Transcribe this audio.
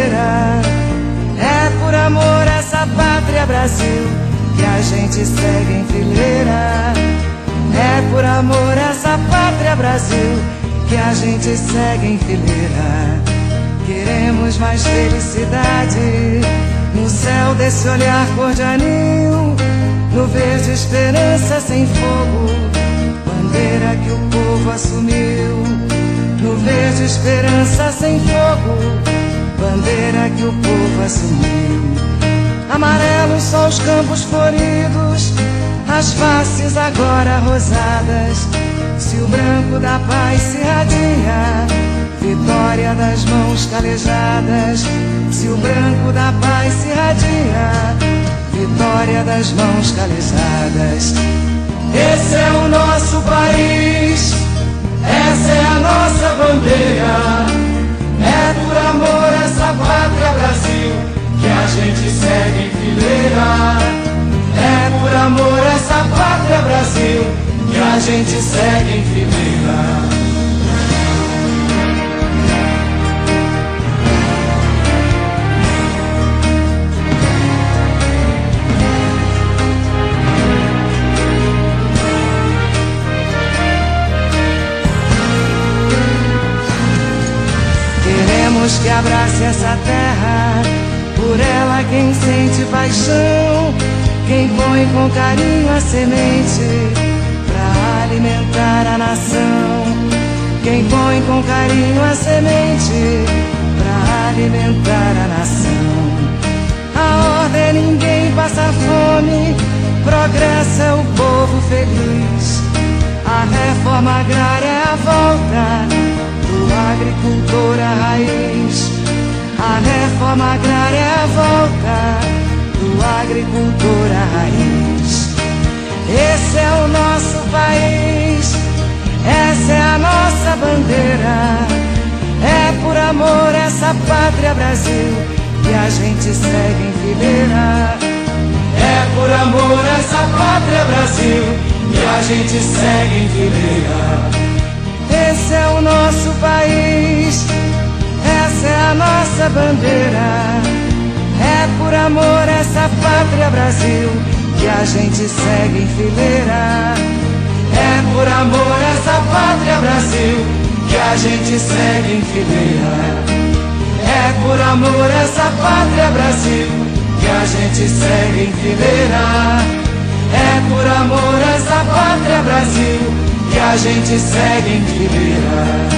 bandeira. É por amor a essa pátria Brasil que a gente segue em fileira. É por amor a essa pátria Brasil que a gente segue em fileira. Queremos mais felicidade no céu desse olhar cor de anil, no verde esperança sem fogo, bandeira que o povo assumiu. No verde esperança sem fogo, bandeira que o povo assumiu. Amarelos só os campos floridos, as faces agora rosadas. Se o branco da paz se irradia, vitória das mãos calejadas. Se o branco da paz se irradia, vitória das mãos calejadas. Esse é o nosso país, essa é a nossa bandeira. É por amor a essa pátria Brasil que a gente segue em fileira. É por amor a essa pátria Brasil que a gente segue em fileira. Queremos que abrace essa terra, por ela quem sente paixão, quem põe com carinho a semente pra alimentar a nação. Quem põe com carinho a semente pra alimentar a nação. A ordem é ninguém passa fome, progresso é o povo feliz. A reforma agrária é a volta do agricultor à raiz. A reforma agrária é a volta do agricultor à raiz. Esse é o nosso país, essa é a nossa bandeira. É por amor a essa pátria Brasil que a gente segue em fileira. É por amor a essa pátria Brasil que a gente segue em fileira. Esse é o nosso país, essa é a nossa bandeira. É por amor a essa pátria Brasil que a gente segue em fileira. É por amor a essa pátria Brasil que a gente segue em fileira. É por amor a essa pátria Brasil que a gente segue em fileira. É por amor a essa pátria Brasil que a gente segue em fileira.